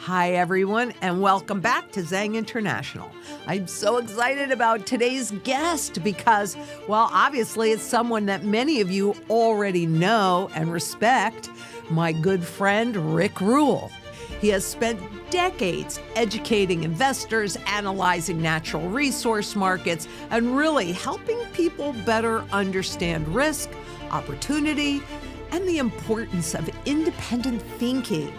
Hi, everyone, and welcome back to Zang International. I'm so excited about today's guest because, well, obviously it's someone that many of you already know and respect, my good friend, Rick Rule. He has spent decades educating investors, analyzing natural resource markets, and really helping people better understand risk, opportunity, and the importance of independent thinking.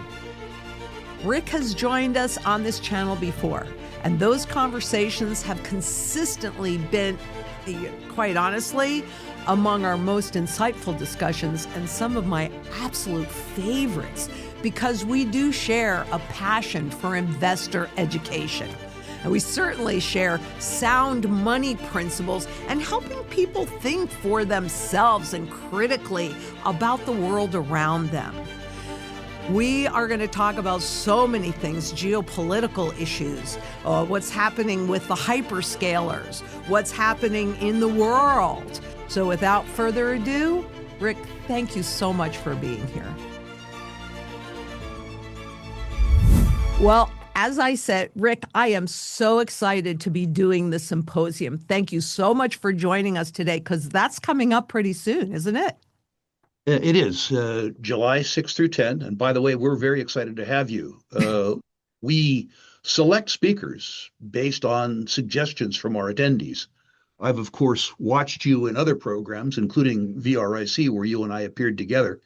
Rick has joined us on this channel before, and those conversations have consistently been, quite honestly, among our most insightful discussions and some of my absolute favorites, because we do share a passion for investor education. And we certainly share sound money principles and helping people think for themselves and critically about the world around them. We are going to talk about so many things, geopolitical issues, what's happening with the hyperscalers, what's happening in the world. So without further ado, Rick, thank you so much for being here. Well, as I said, Rick, I am so excited to be doing the symposium. Thank you so much for joining us today, because that's coming up pretty soon, isn't it? It is July 6th through 10. And by the way, we're very excited to have you. We select speakers based on suggestions from our attendees. I've, of course, watched you in other programs, including VRIC, where you and I appeared together.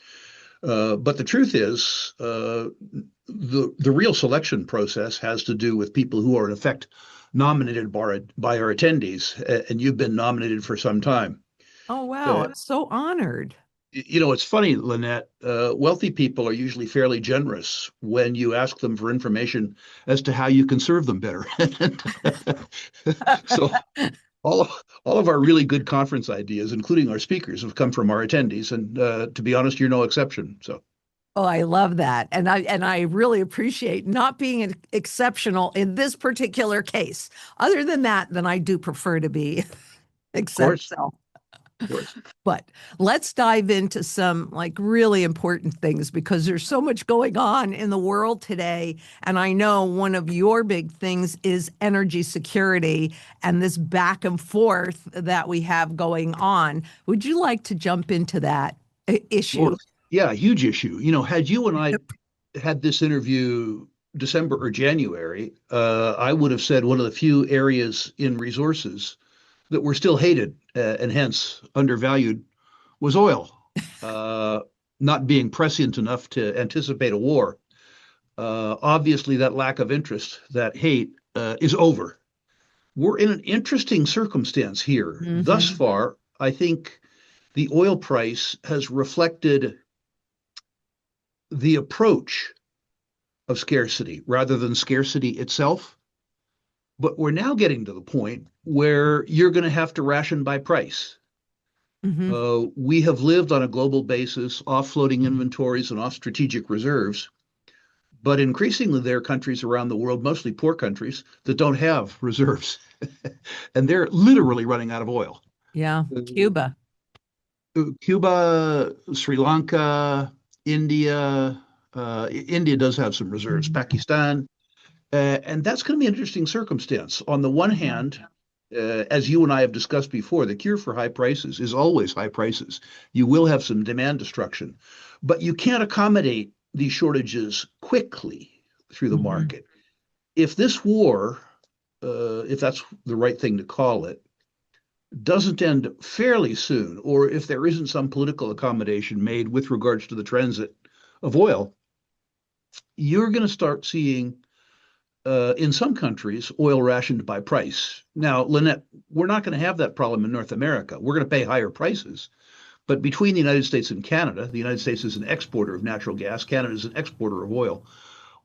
But the truth is, the real selection process has to do with people who are, in effect, nominated by our attendees. And you've been nominated for some time. Oh, wow. I'm so honored. You know, it's funny, Lynette, wealthy people are usually fairly generous when you ask them for information as to how you can serve them better. So all of our really good conference ideas, including our speakers, have come from our attendees. And to be honest, you're no exception. So. Oh, I love that. And I really appreciate not being exceptional in this particular case. Other than that, then I do prefer to be exceptional. Of course. But let's dive into some really important things, because there's so much going on in the world today. And I know one of your big things is energy security and this back and forth that we have going on. Would you like to jump into that issue? Well, yeah, huge issue. You know, had you and I had this interview December or January, I would have said one of the few areas in resources that were still hated and hence undervalued was oil, not being prescient enough to anticipate a war. Obviously, that lack of interest, that hate, is over. We're in an interesting circumstance here. Mm-hmm. Thus far, I think the oil price has reflected the approach of scarcity rather than scarcity itself. But we're now getting to the point where you're going to have to ration by price. Mm-hmm. We have lived on a global basis, offloading inventories and off strategic reserves. But increasingly, there are countries around the world, mostly poor countries, that don't have reserves. And they're literally running out of oil. Yeah, Cuba, Sri Lanka, India. India does have some reserves, mm-hmm. Pakistan. And that's going to be an interesting circumstance. On the one hand, as you and I have discussed before, the cure for high prices is always high prices. You will have some demand destruction, but you can't accommodate these shortages quickly through the mm-hmm. market. If this war, if that's the right thing to call it, doesn't end fairly soon, or if there isn't some political accommodation made with regards to the transit of oil, you're going to start seeing in some countries, oil rationed by price. Now, Lynette, we're not going to have that problem in North America. We're going to pay higher prices. But between the United States and Canada, the United States is an exporter of natural gas, Canada is an exporter of oil.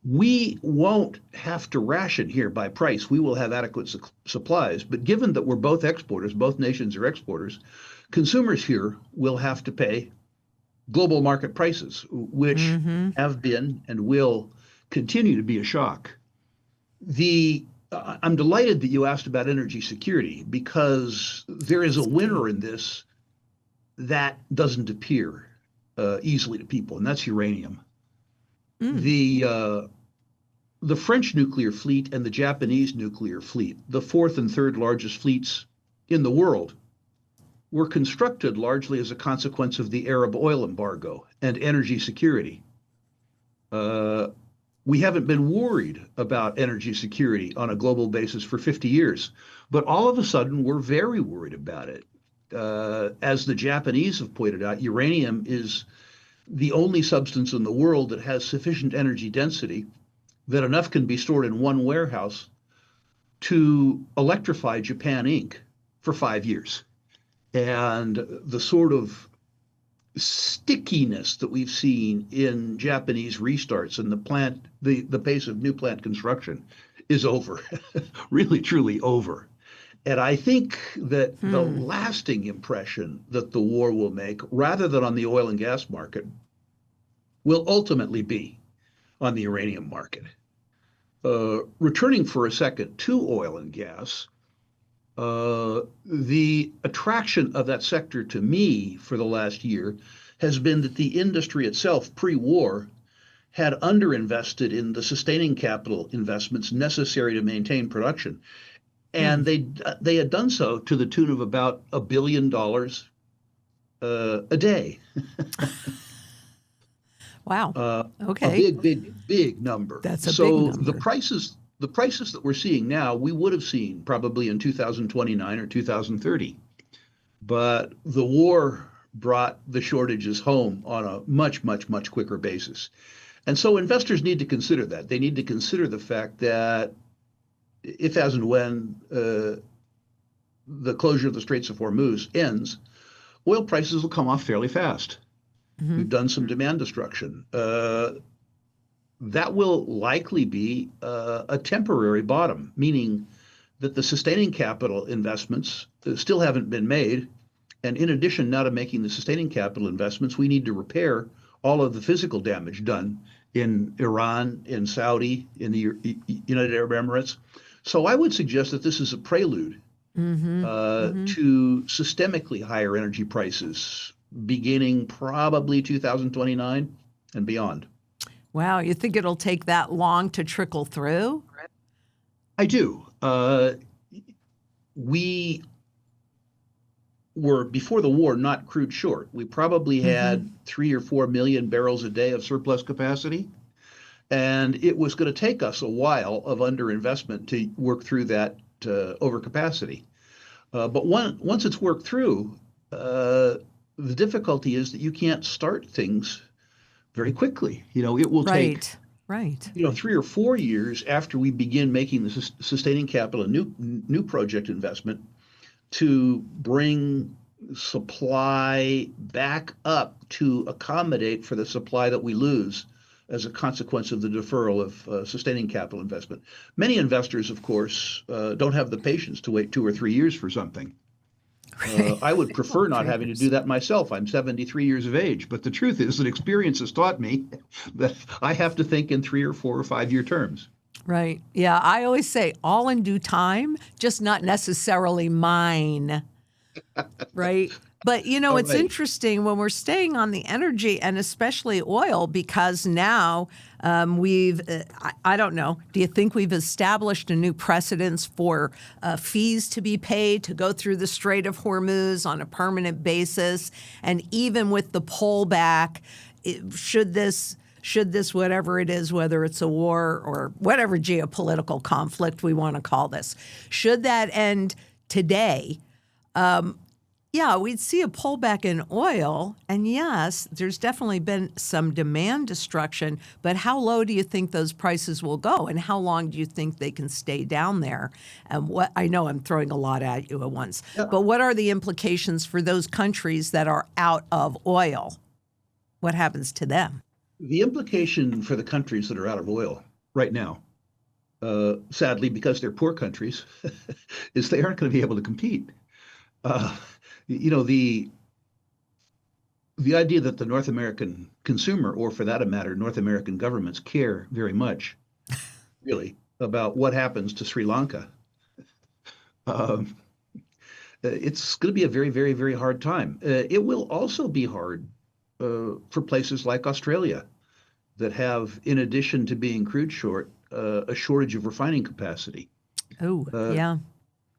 We won't have to ration here by price. We will have adequate supplies. But given that we're both exporters, both nations are exporters, consumers here will have to pay global market prices, which mm-hmm. have been and will continue to be a shock. I'm delighted that you asked about energy security, because there is a winner in this that doesn't appear easily to people, and that's uranium. Mm. the French nuclear fleet and the Japanese nuclear fleet, the fourth and third largest fleets in the world, were constructed largely as a consequence of the Arab oil embargo and energy security. We haven't been worried about energy security on a global basis for 50 years, but all of a sudden we're very worried about it. As the Japanese have pointed out, uranium is the only substance in the world that has sufficient energy density that enough can be stored in one warehouse to electrify Japan Inc. for 5 years. And the sort of stickiness that we've seen in Japanese restarts and the pace of new plant construction is over, really, truly over. And I think that the lasting impression that the war will make, rather than on the oil and gas market, will ultimately be on the uranium market. Returning for a second to oil and gas, the attraction of that sector to me for the last year has been that the industry itself, pre-war, had underinvested in the sustaining capital investments necessary to maintain production. And they had done so to the tune of about $1 billion a day. Wow. Okay. A big number. That's a big number. So the prices that we're seeing now, we would have seen probably in 2029 or 2030. But the war brought the shortages home on a much, much, much quicker basis. And so investors need to consider that. They need to consider the fact that if, as and when the closure of the Straits of Hormuz ends, oil prices will come off fairly fast. We've done some demand destruction. That will likely be a temporary bottom, meaning that the sustaining capital investments still haven't been made. And in addition, now to making the sustaining capital investments, we need to repair all of the physical damage done in Iran, in Saudi, in the United Arab Emirates. So I would suggest that this is a prelude to systemically higher energy prices beginning probably 2029 and beyond. Wow, you think it'll take that long to trickle through? I do. We were, before the war, not crude short. We probably had 3 or 4 million barrels a day of surplus capacity. And it was going to take us a while of underinvestment to work through that overcapacity. But once it's worked through, the difficulty is that you can't start things very quickly. It will take 3 or 4 years after we begin making the sustaining capital and new project investment to bring supply back up to accommodate for the supply that we lose as a consequence of the deferral of sustaining capital investment. Many investors, of course, don't have the patience to wait 2 or 3 years for something. I would prefer not having to do that myself. I'm 73 years of age, but the truth is that experience has taught me that I have to think in 3 or 4 or 5 year terms. Right. Yeah, I always say all in due time, just not necessarily mine. Right. But, it's interesting when we're staying on the energy and especially oil, because now I don't know, do you think we've established a new precedence for fees to be paid to go through the Strait of Hormuz on a permanent basis? And even with the pullback, should this, whatever it is, whether it's a war or whatever geopolitical conflict we want to call this, should that end today? We'd see a pullback in oil, and yes, there's definitely been some demand destruction, but how low do you think those prices will go, and how long do you think they can stay down there? And I know I'm throwing a lot at you at once, but what are the implications for those countries that are out of oil? What happens to them? The implication for the countries that are out of oil right now, sadly, because they're poor countries, is they aren't going to be able to compete. The idea that the North American consumer, or for that matter, North American governments, care very much, really, about what happens to Sri Lanka, it's going to be a very, very, very hard time. It will also be hard for places like Australia that have, in addition to being crude short, a shortage of refining capacity. Oh, Uh, yeah.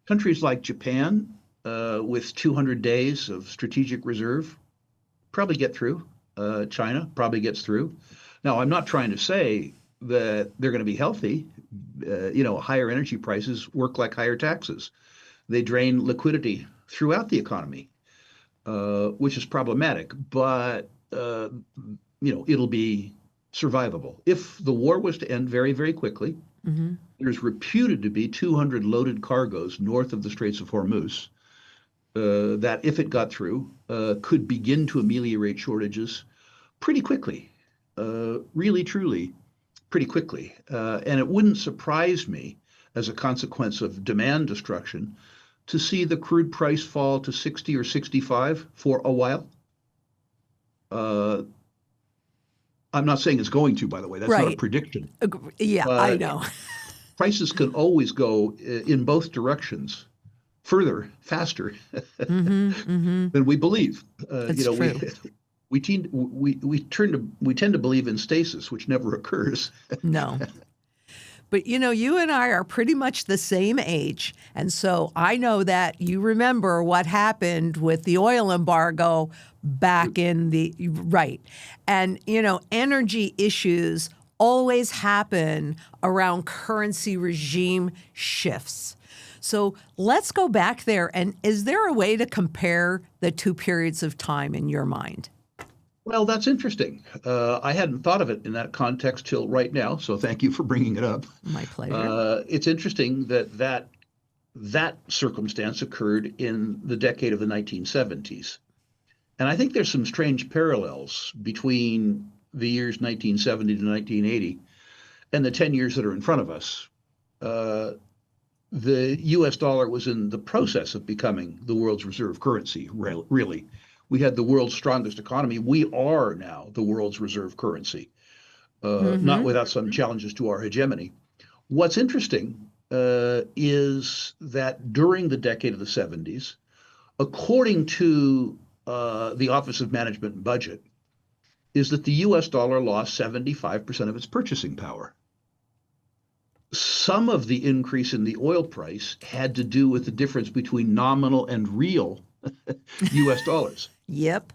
Countries like Japan, with 200 days of strategic reserve, probably get through. China probably gets through. Now, I'm not trying to say that they're going to be healthy. Higher energy prices work like higher taxes. They drain liquidity throughout the economy, which is problematic. But it'll be survivable. If the war was to end very, very quickly, Hmm. there's reputed to be 200 loaded cargoes north of the Straits of Hormuz that, if it got through, could begin to ameliorate shortages pretty quickly, really, truly, pretty quickly. And it wouldn't surprise me, as a consequence of demand destruction, to see the crude price fall to 60 or 65 for a while. Uh, I'm not saying it's going to, by the way, that's not a Right. prediction, Yeah, I but know. prices can always go in both directions, further, faster Hmm. Hmm. than we believe. It's true. We tend to believe in stasis, which never occurs. No. But you and I are pretty much the same age. And so I know that you remember what happened with the oil embargo back in right. And, energy issues always happen around currency regime shifts. So let's go back there. And is there a way to compare the two periods of time in your mind? Well, that's interesting. I hadn't thought of it in that context till right now, so thank you for bringing it up. My pleasure. It's interesting that circumstance occurred in the decade of the 1970s. And I think there's some strange parallels between the years 1970 to 1980 and the 10 years that are in front of us. The US dollar was in the process of becoming the world's reserve currency, really. We had the world's strongest economy. We are now the world's reserve currency, not Hmm. without some challenges to our hegemony. What's interesting is that during the decade of the 70s, according to the Office of Management and Budget, is that the US dollar lost 75% of its purchasing power. Some of the increase in the oil price had to do with the difference between nominal and real US dollars. Yep.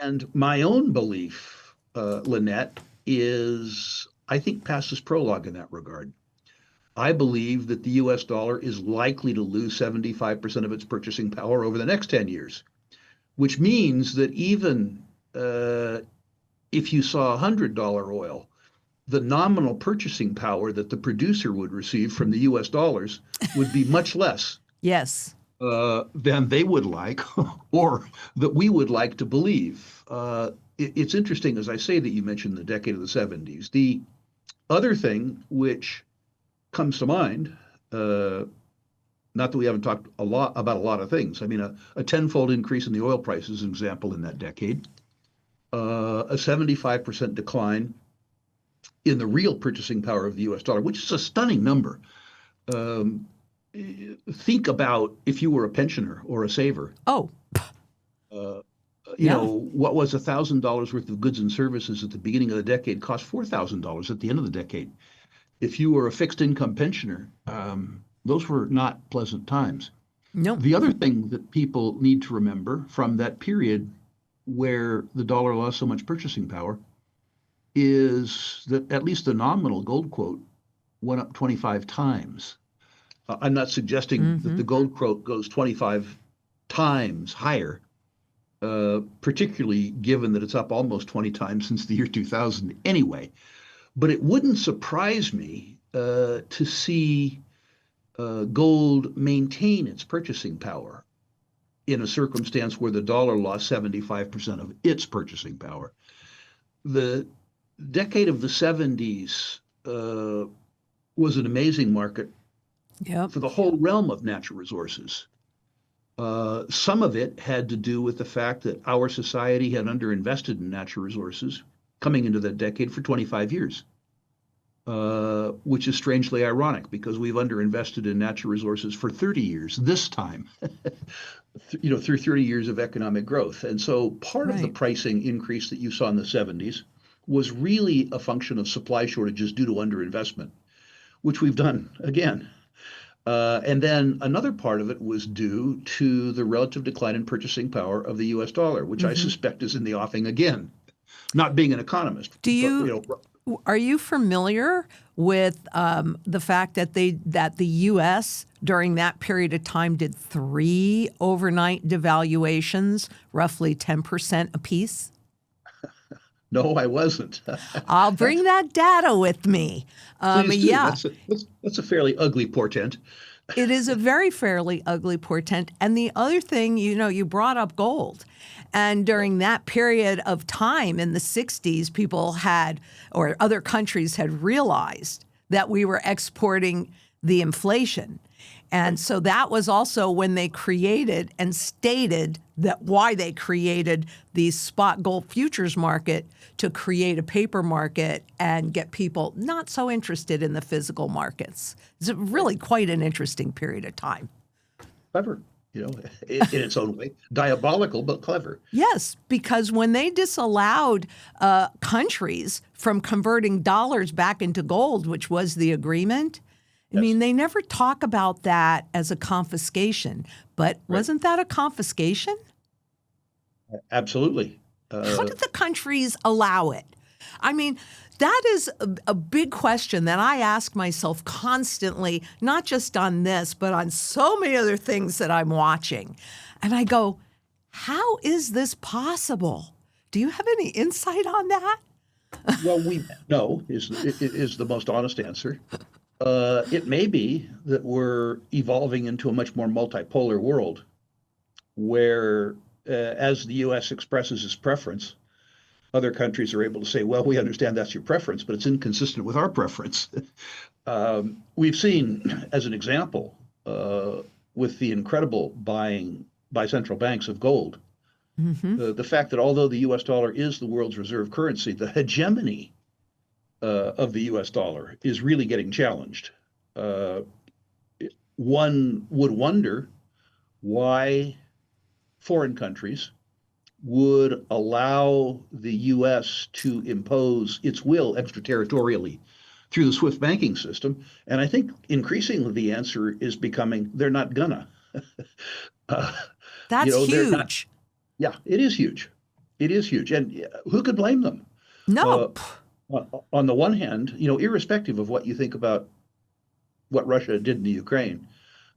And my own belief, Lynette, is, I think, past its prologue in that regard. I believe that the US dollar is likely to lose 75% of its purchasing power over the next 10 years, which means that even if you saw $100 oil, the nominal purchasing power that the producer would receive from the US dollars would be much less Yes. than they would like, or that we would like to believe. It's interesting, as I say, that you mentioned the decade of the 70s. The other thing which comes to mind, not that we haven't talked a lot about a lot of things. I mean, a tenfold increase in the oil price is an example in that decade. A 75% decline in the real purchasing power of the US dollar, which is a stunning number. Um, think about if you were a pensioner or a saver. Oh, Uh, yeah. what was $1,000 worth of goods and services at the beginning of the decade cost $4,000 at the end of the decade. If you were a fixed income pensioner, those were not pleasant times. Nope. The other thing that people need to remember from that period where the dollar lost so much purchasing power is that at least the nominal gold quote went up 25 times. I'm not suggesting that the gold quote goes 25 times higher, particularly given that it's up almost 20 times since the year 2000 anyway. But it wouldn't surprise me to see gold maintain its purchasing power in a circumstance where the dollar lost 75% of its purchasing power. The decade of the 70s was an amazing market Yep. for the whole realm of natural resources. Some of it had to do with the fact that our society had underinvested in natural resources coming into that decade for 25 years, which is strangely ironic because we've underinvested in natural resources for 30 years this time, through 30 years of economic growth. And so part of the Right. pricing increase that you saw in the 70s was really a function of supply shortages due to underinvestment. which we've done again. And then another part of it was due to the relative decline in purchasing power of the U.S. dollar, which I suspect is in the offing again. Not being an economist, Do but, you are you familiar with the fact that the U.S. during that period of time did 3 overnight devaluations, roughly 10% apiece? no, I wasn't. I'll bring that data with me. Please do. Yeah. That's a fairly ugly portent. It is a very fairly ugly portent. And the other thing, you brought up gold. And during that period of time in the 60s, people had, or other countries had realized that we were exporting the inflation. And so that was also when they created and stated that why they created the spot gold futures market to create a paper market and get people not so interested in the physical markets. It's really quite an interesting period of time. Clever, in its own way. Diabolical, but clever. Yes, because when they disallowed countries from converting dollars back into gold, which was the agreement, I mean, they never talk about that as a confiscation, but wasn't that a confiscation? Absolutely. How did the countries allow it? I mean, that is a big question that I ask myself constantly, not just on this, but on so many other things that I'm watching. And I go, how is this possible? Do you have any insight on that? Well, we know is the most honest answer. It may be that we're evolving into a much more multipolar world where, as the U.S. expresses its preference, other countries are able to say, well, we understand that's your preference, but it's inconsistent with our preference. We've seen, as an example, with the incredible buying by central banks of gold, the fact that although the U.S. dollar is the world's reserve currency, the hegemony of the U.S. dollar is really getting challenged. One would wonder why foreign countries would allow the U.S. to impose its will extraterritorially through the SWIFT banking system. And I think increasingly the answer is becoming they're not gonna. That's huge. Yeah, it is huge. It is huge. And who could blame them? No. On the one hand, irrespective of what you think about what Russia did in the Ukraine,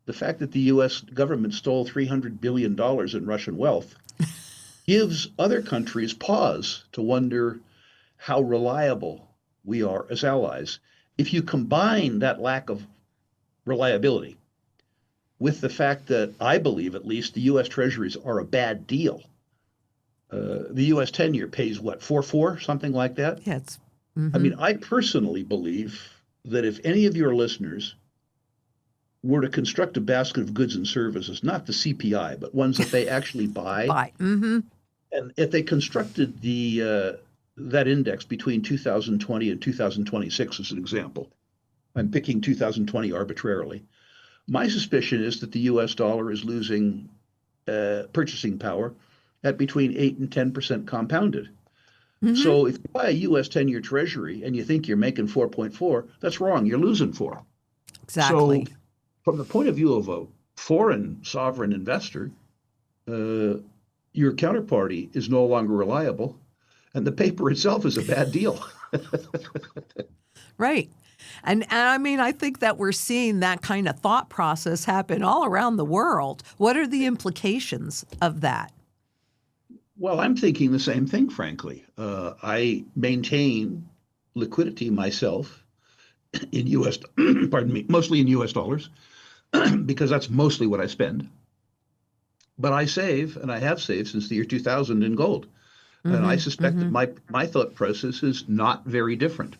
the fact that the U.S. government stole $300 billion in Russian wealth gives other countries pause to wonder how reliable we are as allies. If you combine that lack of reliability with the fact that I believe, at least, the U.S. Treasuries are a bad deal. The U.S. 10-year pays what, 4.4, something like that? Yeah, I mean, I personally believe that if any of your listeners were to construct a basket of goods and services, not the CPI, but ones that they actually buy, and if they constructed that index between 2020 and 2026 as an example, I'm picking 2020 arbitrarily, my suspicion is that the U.S. dollar is losing purchasing power at between 8 and 10% compounded. So if you buy a U.S. 10-year Treasury and you think you're making 4.4, that's wrong. You're losing 4. Exactly. So from the point of view of a foreign sovereign investor, your counterparty is no longer reliable, and the paper itself is a bad deal. Right. And I mean, I think that we're seeing that kind of thought process happen all around the world. What are the implications of that? Well, I'm thinking the same thing, frankly. I maintain liquidity myself in U.S., pardon me, mostly in U.S. dollars, because that's mostly what I spend. But I save, and I have saved since the year 2000 in gold. And I suspect that my thought process is not very different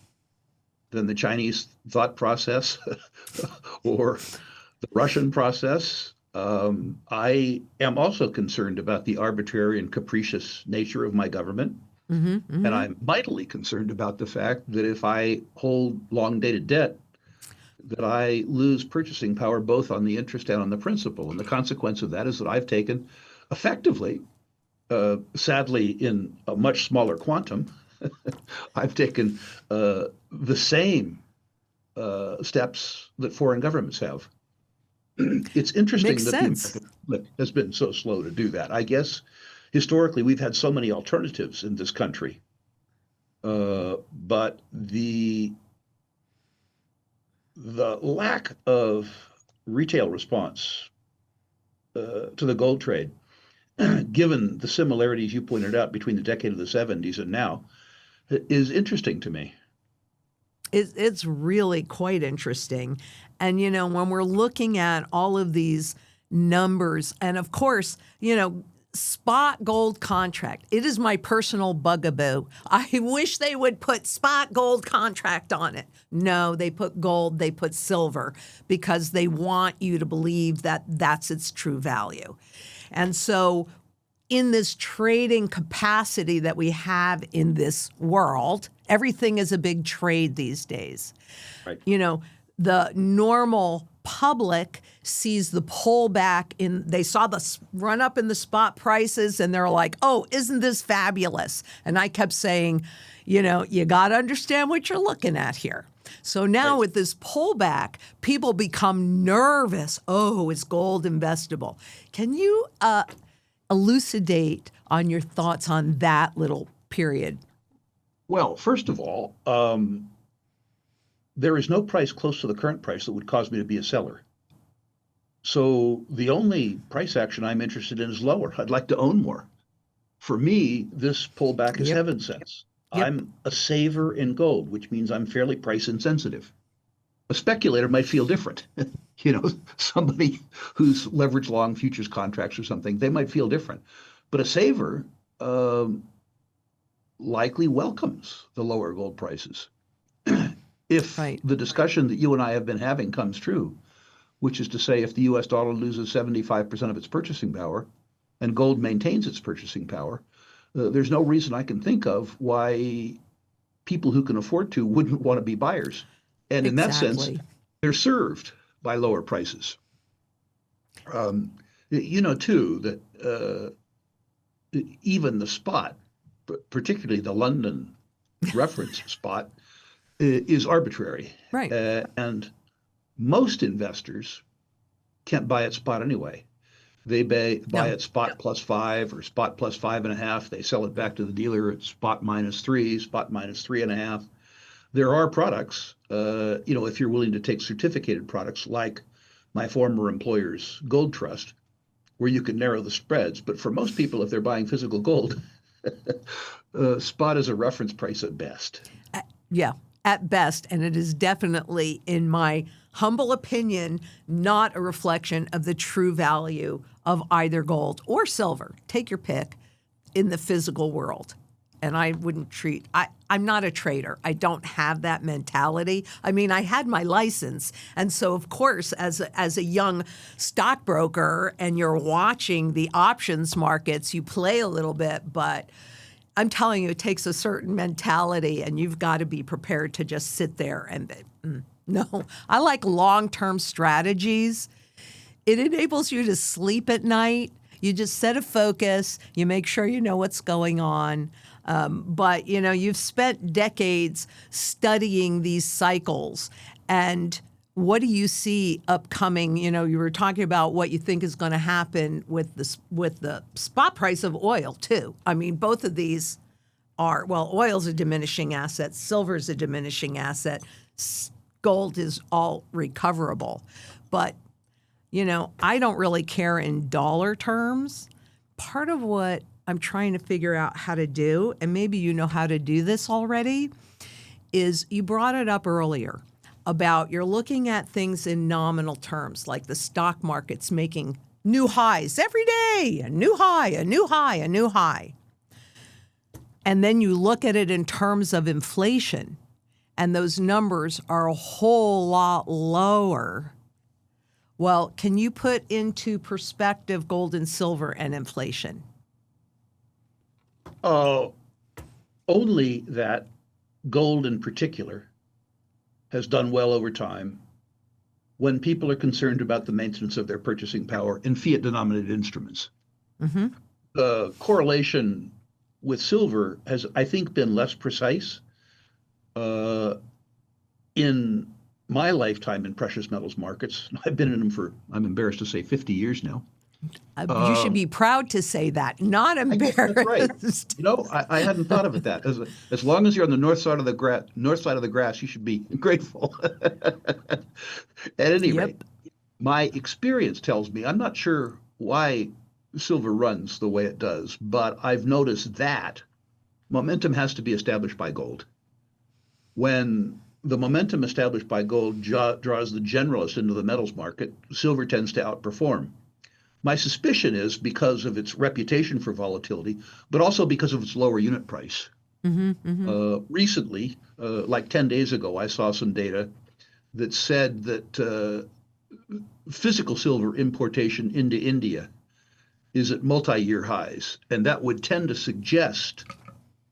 than the Chinese thought process or the Russian process. I am also concerned about the arbitrary and capricious nature of my government. And I'm mightily concerned about the fact that if I hold long-dated debt, that I lose purchasing power both on the interest and on the principal. And the consequence of that is that I've taken effectively, sadly in a much smaller quantum, I've taken the same steps that foreign governments have. It's interesting Makes that the sense. American public has been so slow to do that. I guess historically we've had so many alternatives in this country, but the lack of retail response to the gold trade, given the similarities you pointed out between the decade of the 70s and now, is interesting to me. It's really quite interesting. And, when we're looking at all of these numbers, and of course, spot gold contract, it is my personal bugaboo. I wish they would put spot gold contract on it. No, they put gold, they put silver, because they want you to believe that that's its true value. And so in this trading capacity that we have in this world, everything is a big trade these days. Right. The normal public sees the pullback they saw the run up in the spot prices and they're like, oh, isn't this fabulous? And I kept saying, you got to understand what you're looking at here. So now with this pullback, people become nervous. Oh, is gold investable? Can you elucidate on your thoughts on that little period? Well, first of all, there is no price close to the current price that would cause me to be a seller. So the only price action I'm interested in is lower. I'd like to own more. For me, this pullback is heaven sense. Yep. I'm a saver in gold, which means I'm fairly price insensitive. A speculator might feel different. Somebody who's leveraged long futures contracts or something, they might feel different. But a saver likely welcomes the lower gold prices. If the discussion that you and I have been having comes true, which is to say, if the US dollar loses 75% of its purchasing power and gold maintains its purchasing power, there's no reason I can think of why people who can afford to wouldn't want to be buyers. And in that sense, they're served by lower prices. Too, that even the spot, particularly the London reference spot, is arbitrary. Right. And most investors can't buy at spot anyway. They buy at spot +5 or spot +5.5. They sell it back to the dealer at spot -3, spot -3.5. There are products, if you're willing to take certificated products like my former employer's gold trust, where you can narrow the spreads. But for most people, if they're buying physical gold, spot is a reference price at best. At best. And it is definitely, in my humble opinion, not a reflection of the true value of either gold or silver. Take your pick in the physical world. And I wouldn't I'm not a trader. I don't have that mentality. I mean, I had my license. And so, of course, as a young stockbroker and you're watching the options markets, you play a little bit, but I'm telling you, it takes a certain mentality, and you've got to be prepared to just sit there and no. I like long-term strategies. It enables you to sleep at night. You just set a focus. You make sure you know what's going on. But, you've spent decades studying these cycles. And what do you see upcoming? You were talking about what you think is going to happen with the spot price of oil, too. I mean, both of these are, oil's a diminishing asset. Silver's a diminishing asset. Gold is all recoverable. But, I don't really care in dollar terms. Part of what I'm trying to figure out how to do, and maybe you know how to do this already, is you brought it up earlier about you're looking at things in nominal terms, like the stock market's making new highs every day, a new high, a new high, a new high. And then you look at it in terms of inflation, and those numbers are a whole lot lower. Well, can you put into perspective gold and silver and inflation? Only that gold in particular has done well over time when people are concerned about the maintenance of their purchasing power in fiat-denominated instruments. Mm-hmm. The correlation with silver has, I think, been less precise in my lifetime in precious metals markets, I've been in them for, I'm embarrassed to say, 50 years now. You should be proud to say that, not I guess that's right. embarrassed. I hadn't thought of it that. As long as you're on the north side of the grass, you should be grateful. At any rate, Yep. my experience tells me, I'm not sure why silver runs the way it does, but I've noticed that momentum has to be established by gold. When the momentum established by gold draws the generalist into the metals market, silver tends to outperform. My suspicion is because of its reputation for volatility, but also because of its lower unit price. Recently, like 10 days ago, I saw some data that said that physical silver importation into India is at multi-year highs, and that would tend to suggest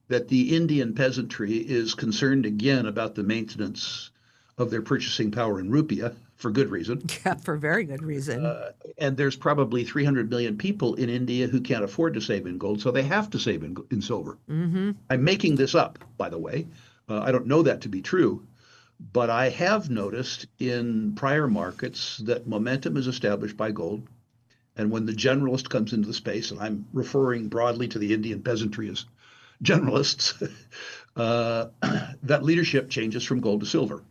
that the Indian peasantry is concerned again about the maintenance of their purchasing power in rupiah, for good reason. Yeah, for very good reason. And there's probably 300 million people in India who can't afford to save in gold, so they have to save in silver. I'm making this up, by the way. I don't know that to be true, but I have noticed in prior markets that momentum is established by gold. And when the generalist comes into the space, and I'm referring broadly to the Indian peasantry as generalists, that leadership changes from gold to silver.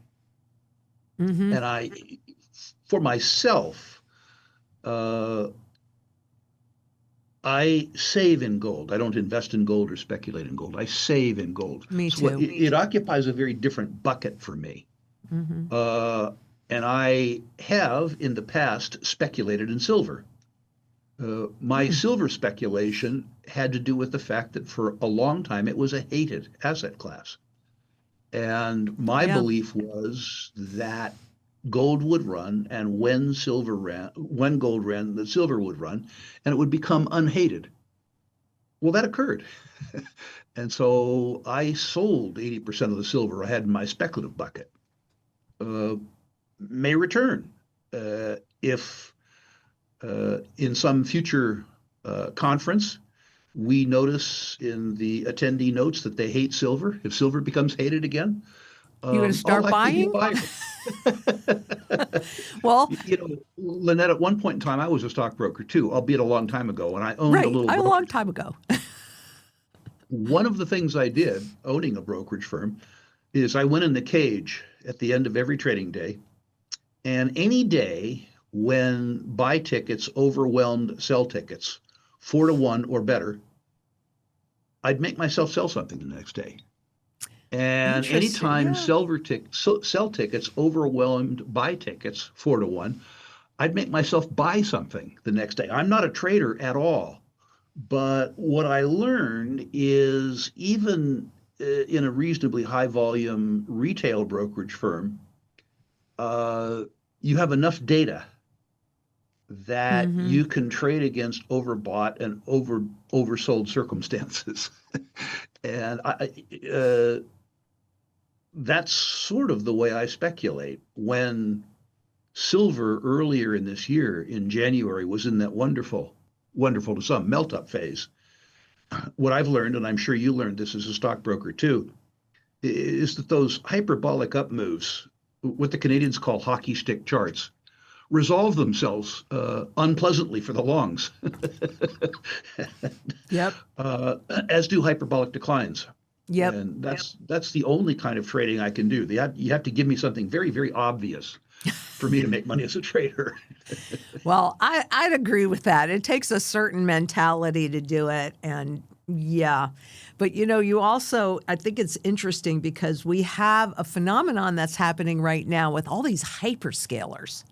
And for myself, I save in gold. I don't invest in gold or speculate in gold. I save in gold. Me So too. it occupies a very different bucket for me. And I have in the past speculated in silver. My silver speculation had to do with the fact that for a long time it was a hated asset class. And my belief was that gold would run, and when gold ran, the silver would run, and it would become unhated. Well, that occurred. And so I sold 80% of the silver I had in my speculative bucket. May return if in some future conference we notice in the attendee notes that they hate silver. If silver becomes hated again, You going to start buying? Well, Lynette, at one point in time, I was a stockbroker too, albeit a long time ago, and I owned right, a little a long brokerage. time ago. One of the things I did, owning a brokerage firm, is I went in the cage at the end of every trading day, and any day when buy tickets overwhelmed sell tickets 4-1 or better, I'd make myself sell something the next day. And anytime sell tickets overwhelmed buy tickets 4-1, I'd make myself buy something the next day. I'm not a trader at all, but what I learned is even in a reasonably high volume retail brokerage firm, you have enough data that you can trade against overbought and oversold circumstances. And that's sort of the way I speculate. When silver earlier in this year, in January, was in that wonderful to some melt-up phase, what I've learned, and I'm sure you learned this as a stockbroker too, is that those hyperbolic up moves, what the Canadians call hockey stick charts, resolve themselves unpleasantly for the longs. Yep. As do hyperbolic declines. Yep. And that's the only kind of trading I can do. You have to give me something very, very obvious for me to make money as a trader. Well, I'd agree with that. It takes a certain mentality to do it. And yeah. But, you also, I think it's interesting because we have a phenomenon that's happening right now with all these hyperscalers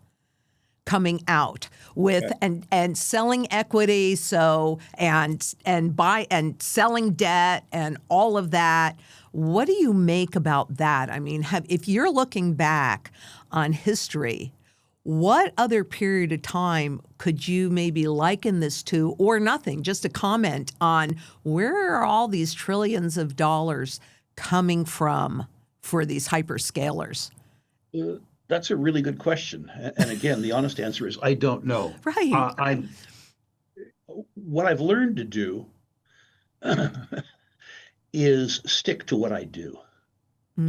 coming out with and selling equity, and selling debt and all of that. What do you make about that? I mean, if you're looking back on history, what other period of time could you maybe liken this to, or nothing? Just a comment on where are all these trillions of dollars coming from for these hyperscalers? That's a really good question. And again, the honest answer is I don't know. Right. What I've learned to do is stick to what I do.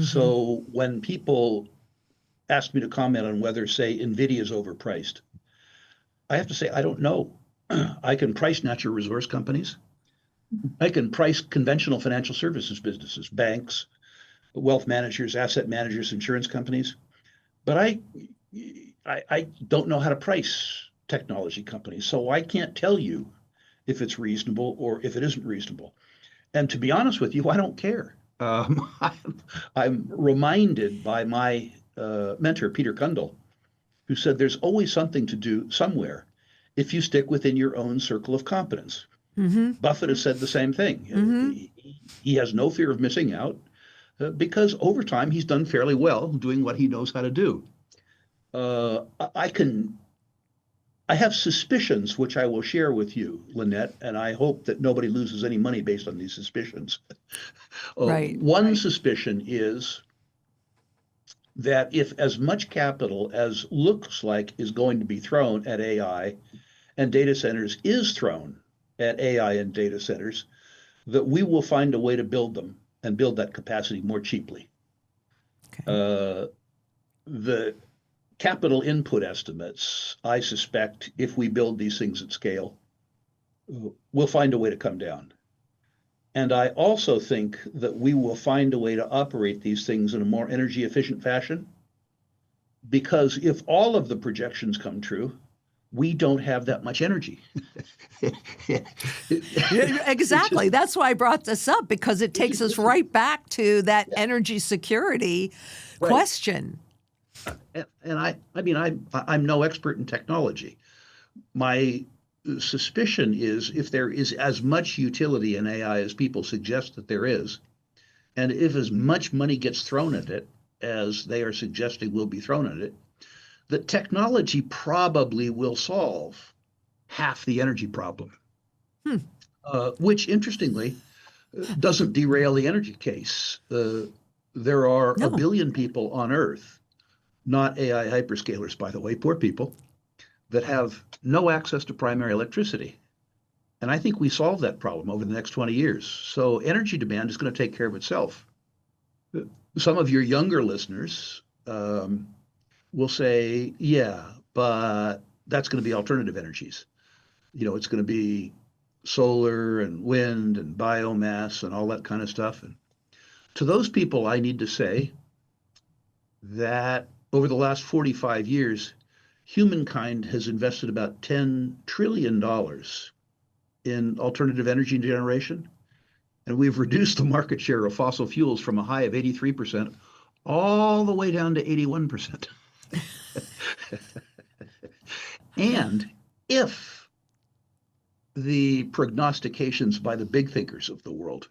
So when people asked me to comment on whether, say, NVIDIA is overpriced. I have to say, I don't know. I can price natural resource companies. I can price conventional financial services businesses, banks, wealth managers, asset managers, insurance companies. But I don't know how to price technology companies. So I can't tell you if it's reasonable or if it isn't reasonable. And to be honest with you, I don't care. I'm reminded by my mentor, Peter Cundall, who said there's always something to do somewhere if you stick within your own circle of competence. Buffett has said the same thing. He has no fear of missing out because over time he's done fairly well doing what he knows how to do. I have suspicions, which I will share with you, Lynette, and I hope that nobody loses any money based on these suspicions. One suspicion is that if as much capital as looks like is going to be thrown at AI and data centers is thrown at AI and data centers, that we will find a way to build them and build that capacity more cheaply. The capital input estimates, I suspect, if we build these things at scale, we'll find a way to come down. And I also think that we will find a way to operate these things in a more energy efficient fashion, because if all of the projections come true, we don't have that much energy. Exactly. That's why I brought this up, because it takes us right back to that energy security question. And I mean, I'm no expert in technology. My suspicion is if there is as much utility in AI as people suggest that there is, and if as much money gets thrown at it as they are suggesting will be thrown at it, that technology probably will solve half the energy problem, which interestingly doesn't derail the energy case. There are a billion people on Earth, not AI hyperscalers, by the way, poor people, that have no access to primary electricity. And I think we solve that problem over the next 20 years. So energy demand is going to take care of itself. Some of your younger listeners will say, yeah, but that's going to be alternative energies. You know, it's going to be solar and wind and biomass and all that kind of stuff. And to those people, I need to say that over the last 45 years, humankind has invested about $10 trillion in alternative energy generation. And we've reduced the market share of fossil fuels from a high of 83% all the way down to 81%. And if the prognostications by the big thinkers of the world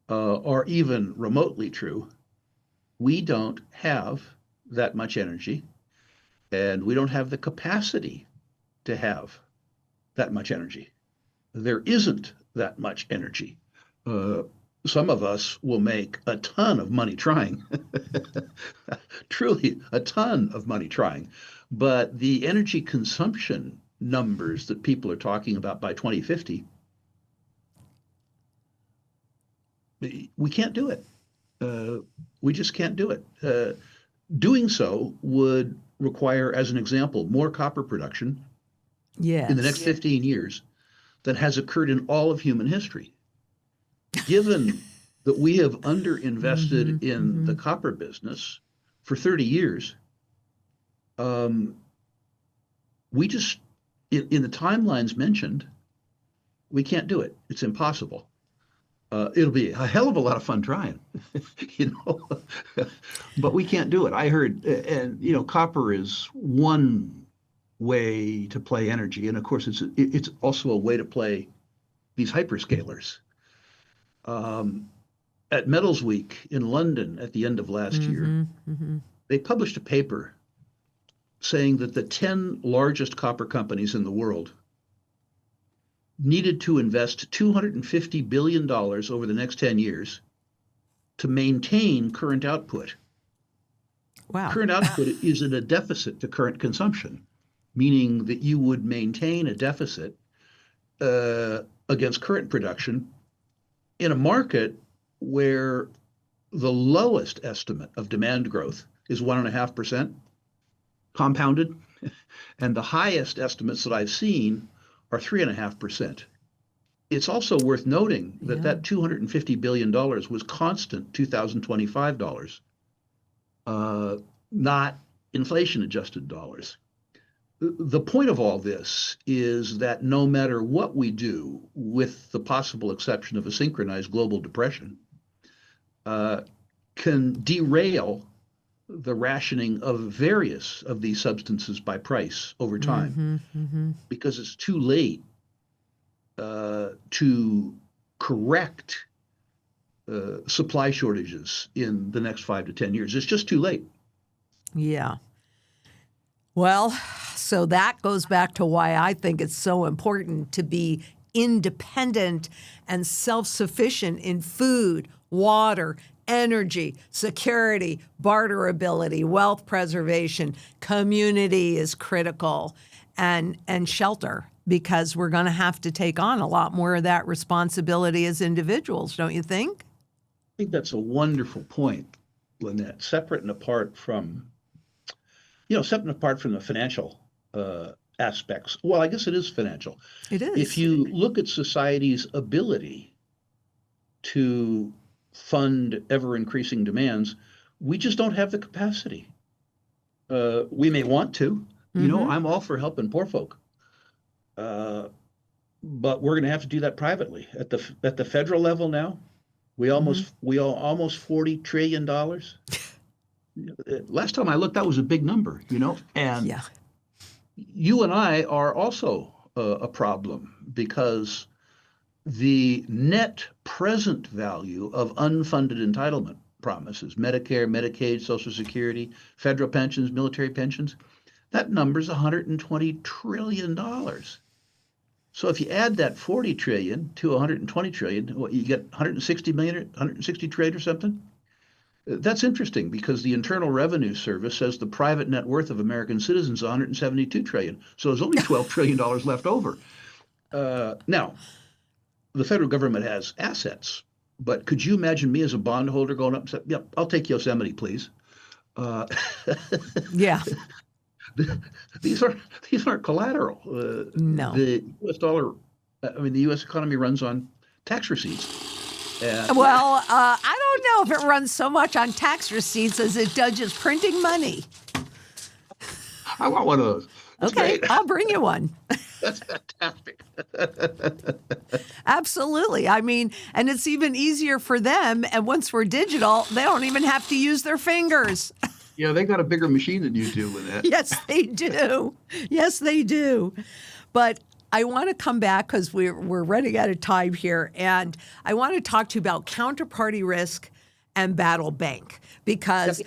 are even remotely true, we don't have that much energy, and we don't have the capacity to have that much energy. There isn't that much energy. Some of us will make a ton of money trying, truly a ton of money trying. But the energy consumption numbers that people are talking about by 2050, we can't do it. We just can't do it. Doing so would require, as an example, more copper production in the next 15 years than has occurred in all of human history. Given that we have underinvested in the copper business for 30 years, we just, in the timelines mentioned, we can't do it. It's impossible. It'll be a hell of a lot of fun trying, but we can't do it. I heard, and copper is one way to play energy, and of course, it's also a way to play these hyperscalers. At Metals Week in London at the end of last year, they published a paper saying that the 10 largest copper companies in the world needed to invest $250 billion over the next 10 years to maintain current output. Wow. Current output is in a deficit to current consumption, meaning that you would maintain a deficit against current production in a market where the lowest estimate of demand growth is 1.5% compounded. And the highest estimates that I've seen are 3.5%. It's also worth noting that that $250 billion was constant 2025 dollars, not inflation adjusted dollars. The point of all this is that no matter what we do, with the possible exception of a synchronized global depression, can derail the rationing of various of these substances by price over time, because it's too late to correct supply shortages in the next 5 to 10 years. It's just too late. Yeah. Well, so that goes back to why I think it's so important to be independent and self-sufficient in food, water, energy, security, barterability, wealth preservation. Community is critical, and shelter, because we're going to have to take on a lot more of that responsibility as individuals, don't you think? I think that's a wonderful point, Lynette. Separate and apart from the financial aspects. Well, I guess it is financial. It is. If you look at society's ability to fund ever increasing demands, we just don't have the capacity. We may want to. I'm all for helping poor folk. But we're going to have to do that privately. At the federal level now, we almost $40 trillion. Last time I looked, that was a big number, and you and I are also a problem, because the net present value of unfunded entitlement promises, Medicare, Medicaid, Social Security, federal pensions, military pensions, that number's $120 trillion. So if you add that 40 trillion to 120 trillion, you get 160 trillion or something. That's interesting, because the Internal Revenue Service says the private net worth of American citizens is 172 trillion. So there's only $12 trillion left over. Now, the federal government has assets, but could you imagine me as a bondholder going up and saying, "Yep, I'll take Yosemite, please"? Yeah. These aren't collateral. No. The the U.S. economy runs on tax receipts. Well, I don't know if it runs so much on tax receipts as it does just printing money. I want one of those. That's okay, great. I'll bring you one. That's fantastic. Absolutely. I mean, and it's even easier for them. And once we're digital, they don't even have to use their fingers. Yeah, they got a bigger machine than you do with that. Yes, they do. Yes, they do. But I want to come back, because we're running out of time here, and I want to talk to you about counterparty risk and battle bank, because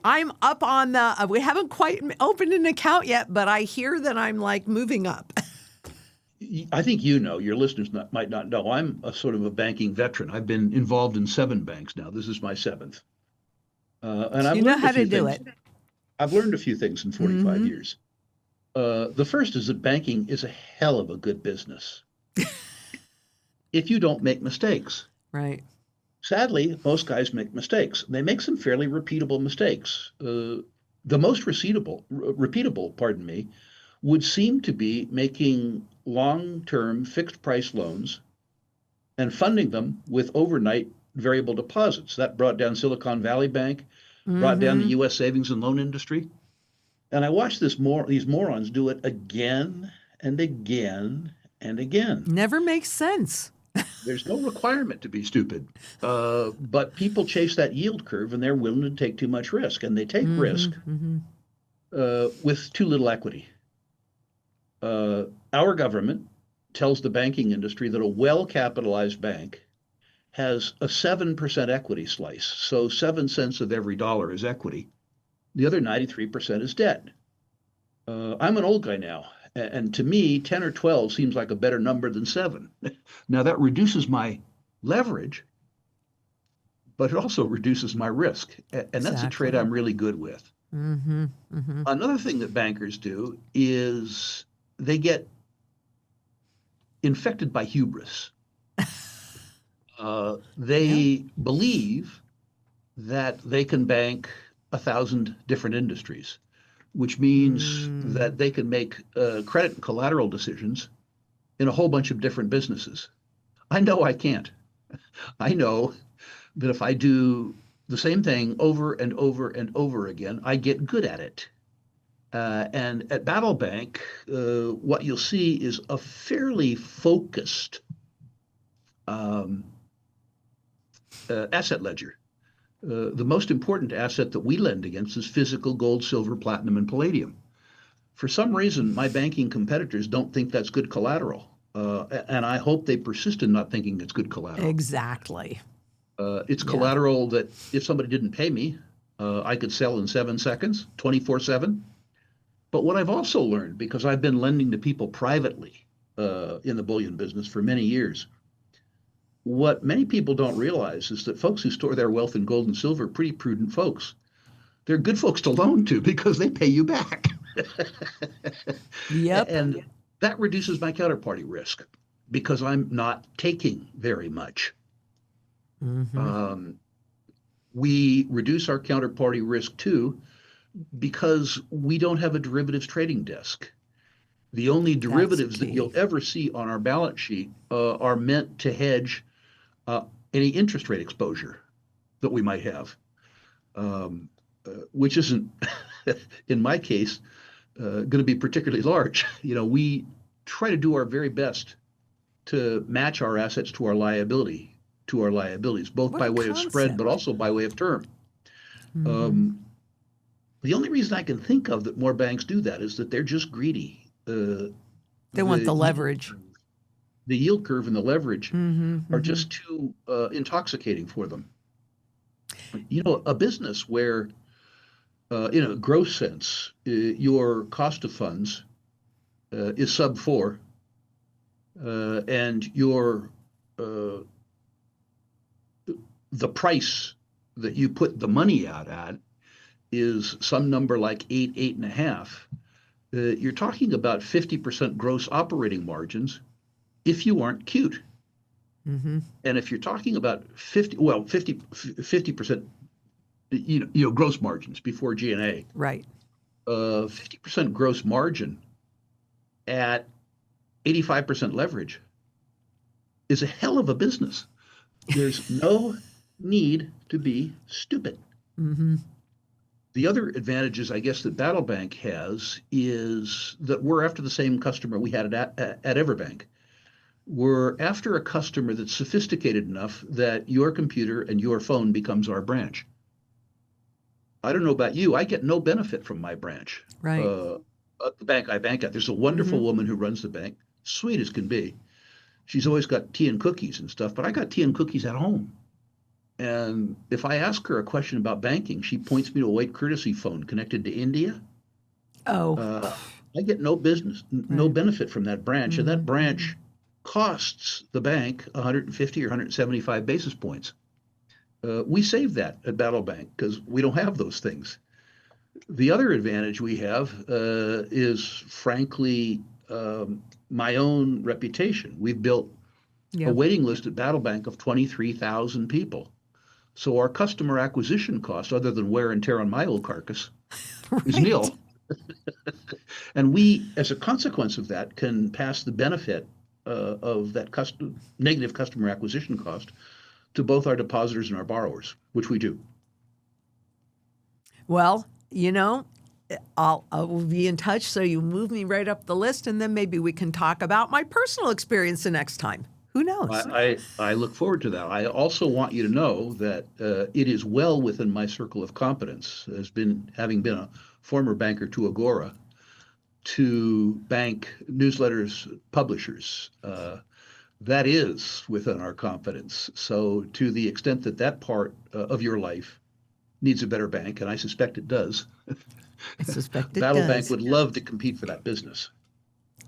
I'm up on we haven't quite opened an account yet, but I hear that I'm like moving up. I think your listeners might not know, I'm a sort of a banking veteran. I've been involved in 7 banks now. This is my 7th. And so I've you know learned how a few to do things. it. I've learned a few things in 45 years. The first is that banking is a hell of a good business if you don't make mistakes. Right. Sadly, most guys make mistakes. They make some fairly repeatable mistakes. The most repeatable, would seem to be making long-term fixed price loans and funding them with overnight variable deposits. That brought down Silicon Valley Bank, brought down the U.S. savings and loan industry. And I watched these morons do it again and again and again. Never makes sense. There's no requirement to be stupid, but people chase that yield curve, and they're willing to take too much risk, and they take risk with too little equity. Our government tells the banking industry that a well-capitalized bank has a 7% equity slice, so 7 cents of every dollar is equity. The other 93% is debt. I'm an old guy now, and to me, 10 or 12 seems like a better number than 7. Now, that reduces my leverage, but it also reduces my risk, and that's a trade I'm really good with. Another thing that bankers do is they get infected by hubris. They believe that they can bank 1,000 different industries, which means that they can make credit and collateral decisions in a whole bunch of different businesses. I know I can't. I know that if I do the same thing over and over and over again, I get good at it. And at Battle Bank, what you'll see is a fairly focused um, asset ledger. The most important asset that we lend against is physical gold, silver, platinum, and palladium. For some reason, my banking competitors don't think that's good collateral. And I hope they persist in not thinking it's good collateral. Exactly. It's collateral that if somebody didn't pay me, I could sell in 7 seconds, 24/7. But what I've also learned, because I've been lending to people privately in the bullion business for many years, what many people don't realize is that folks who store their wealth in gold and silver are pretty prudent folks. They're good folks to loan to because they pay you back. Yep. And that reduces my counterparty risk because I'm not taking very much. We reduce our counterparty risk too because we don't have a derivatives trading desk. The only derivatives that you'll ever see on our balance sheet are meant to hedge any interest rate exposure that we might have, which isn't, in my case, going to be particularly large. We try to do our very best to match our assets to our liabilities, both by way of spread, but also by way of term. The only reason I can think of that more banks do that is that they're just greedy. They want the leverage. The yield curve and the leverage are just too intoxicating for them. A business where, in a gross sense, your cost of funds is sub 4, and the price that you put the money out at is some number like 8, 8.5. You're talking about 50% gross operating margins if you aren't cute. And if you're talking about 50%, gross margins before G&A. Right. 50% gross margin at 85% leverage is a hell of a business. There's no need to be stupid. The other advantages, I guess, that Battle Bank has is that we're after the same customer we had at Everbank. We're after a customer that's sophisticated enough that your computer and your phone becomes our branch. I don't know about you. I get no benefit from my branch. Right. At the bank I bank at, there's a wonderful woman who runs the bank, sweet as can be. She's always got tea and cookies and stuff, but I got tea and cookies at home. And if I ask her a question about banking, she points me to a white courtesy phone connected to India. I get no benefit from that branch. And that branch costs the bank 150 or 175 basis points. We save that at Battle Bank because we don't have those things. The other advantage we have is, frankly, my own reputation. We've built a waiting list at Battle Bank of 23,000 people. So our customer acquisition cost, other than wear and tear on my old carcass, is nil. And we, as a consequence of that, can pass the benefit of that negative customer acquisition cost to both our depositors and our borrowers, which we do. Well, I will be in touch, so you move me right up the list, and then maybe we can talk about my personal experience the next time. Who knows? I look forward to that. I also want you to know that it is well within my circle of competence, having been a former banker to Agora, to bank newsletters publishers. That is within our competence. So to the extent that part of your life needs a better bank, and I suspect it does, Battle Bank would love to compete for that business.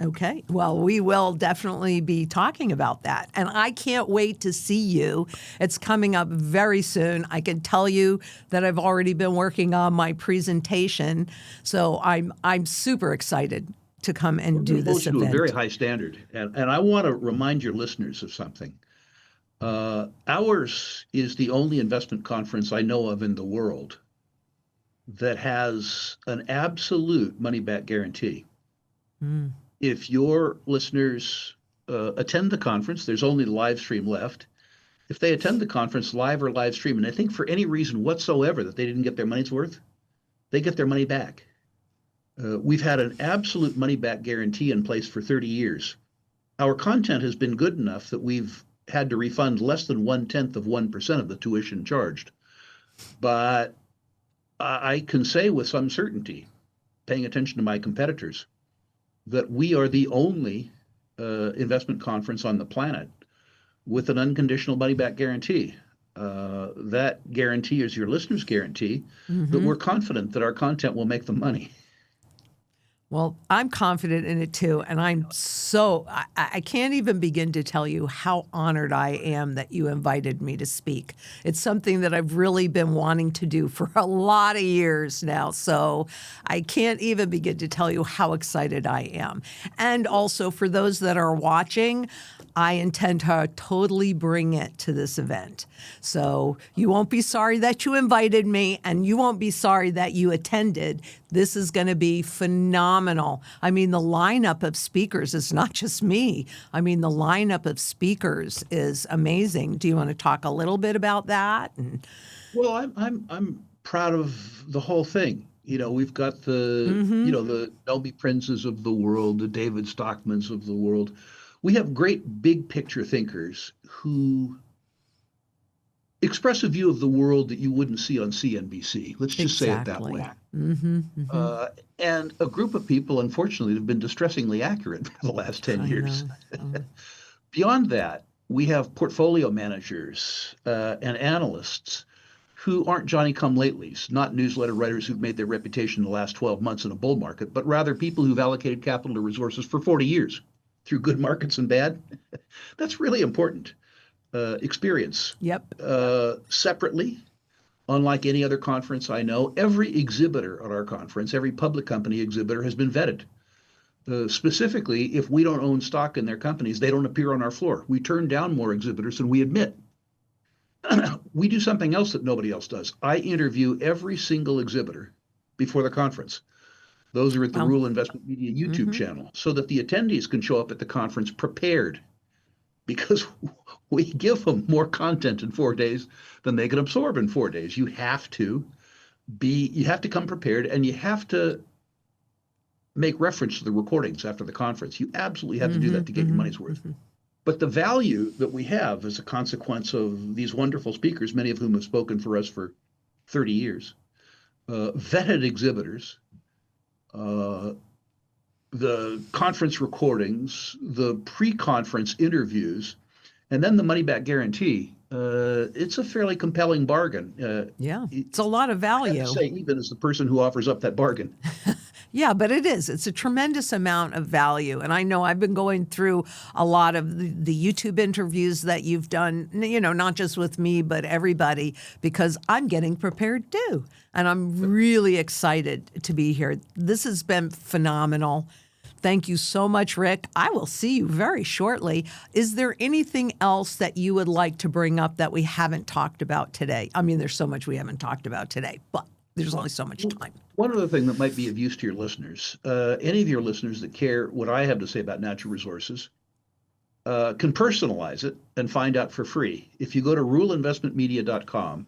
Okay. Well, we will definitely be talking about that. And I can't wait to see you. It's coming up very soon. I can tell you that I've already been working on my presentation. So I'm super excited to come and do this event. To a very high standard. And I want to remind your listeners of something. Ours is the only investment conference I know of in the world that has an absolute money back guarantee. Mm. If your listeners attend the conference, there's only the live stream left. If they attend the conference live or live stream, and I think for any reason whatsoever that they didn't get their money's worth, they get their money back. We've had an absolute money back guarantee in place for 30 years. Our content has been good enough that we've had to refund less than 0.1% of the tuition charged. But I can say with some certainty, paying attention to my competitors, that we are the only investment conference on the planet with an unconditional money back guarantee. That guarantee is your listeners' guarantee, but we're confident that our content will make them money. Well, I'm confident in it too, and I can't even begin to tell you how honored I am that you invited me to speak. It's something that I've really been wanting to do for a lot of years now, so I can't even begin to tell you how excited I am. And also for those that are watching, I intend to totally bring it to this event. So you won't be sorry that you invited me, and you won't be sorry that you attended. This is going to be phenomenal. I mean, the lineup of speakers is not just me. I mean, the lineup of speakers is amazing. Do you want to talk a little bit about that? Well, I'm proud of the whole thing. We've got the the Nobel Princes of the world, the David Stockmans of the world. We have great big picture thinkers who express a view of the world that you wouldn't see on CNBC. Let's just say it that way. And a group of people, unfortunately, have been distressingly accurate for the last 10 years. Beyond that, we have portfolio managers and analysts who aren't Johnny-come-latelys, not newsletter writers who've made their reputation in the last 12 months in a bull market, but rather people who've allocated capital to resources for 40 years through good markets and bad. That's really important. Experience. Yep. Separately, unlike any other conference I know, every exhibitor at our conference, every public company exhibitor has been vetted. Specifically, if we don't own stock in their companies, they don't appear on our floor. We turn down more exhibitors than we admit. We do something else that nobody else does. I interview every single exhibitor before the conference. Those are at the Rule Investment Media YouTube channel, so that the attendees can show up at the conference prepared, because we give them more content in 4 days than they can absorb in 4 days. You have to come prepared, and you have to make reference to the recordings after the conference. You absolutely have to do that to get your money's worth. But the value that we have as a consequence of these wonderful speakers, many of whom have spoken for us for 30 years, vetted exhibitors, the conference recordings, the pre-conference interviews, and then the money-back guarantee, it's a fairly compelling bargain. Yeah, it's a lot of value. I have to say, even as the person who offers up that bargain. Yeah, but it is. It's a tremendous amount of value. And I know I've been going through a lot of the YouTube interviews that you've done, not just with me, but everybody, because I'm getting prepared too. And I'm really excited to be here. This has been phenomenal. Thank you so much, Rick. I will see you very shortly. Is there anything else that you would like to bring up that we haven't talked about today? I mean, there's so much we haven't talked about today, but there's only so much time. One other thing that might be of use to your listeners, any of your listeners that care what I have to say about natural resources, can personalize it and find out for free. If you go to ruleinvestmentmedia.com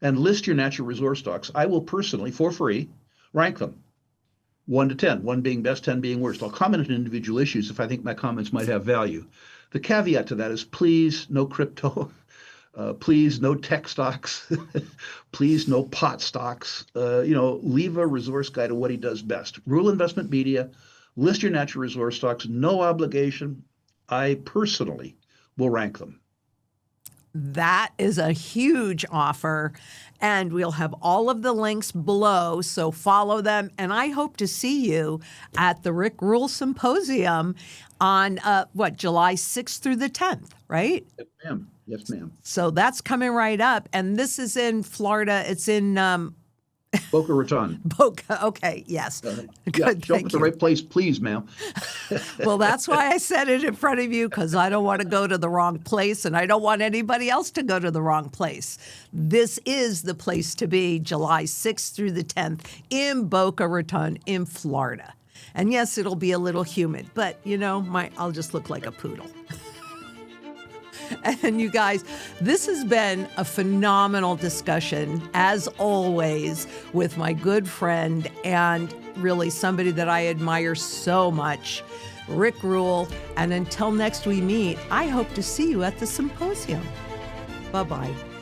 and list your natural resource stocks, I will personally, for free, rank them 1 to 10, 1 being best, 10 being worst. I'll comment on individual issues if I think my comments might have value. The caveat to that is, please, no crypto. Please, no tech stocks. Please, no pot stocks. Leave a resource guy to what he does best. Rule Investment Media, list your natural resource stocks, no obligation. I personally will rank them. That is a huge offer, and we'll have all of the links below, so follow them. And I hope to see you at the Rick Rule Symposium on, July 6th through the 10th, right? Yes, ma'am. Yes, ma'am. So that's coming right up, and this is in Florida. It's in Boca Raton. Boca. Okay. Yes. Good. Yeah, show up Thank at the you. right place, please, ma'am. Well, that's why I said it in front of you, because I don't want to go to the wrong place and I don't want anybody else to go to the wrong place. This is the place to be, July 6th through the 10th in Boca Raton in Florida. And yes, it'll be a little humid, but I'll just look like a poodle. And you guys, this has been a phenomenal discussion, as always, with my good friend and really somebody that I admire so much, Rick Rule. And until next we meet, I hope to see you at the symposium. Bye-bye.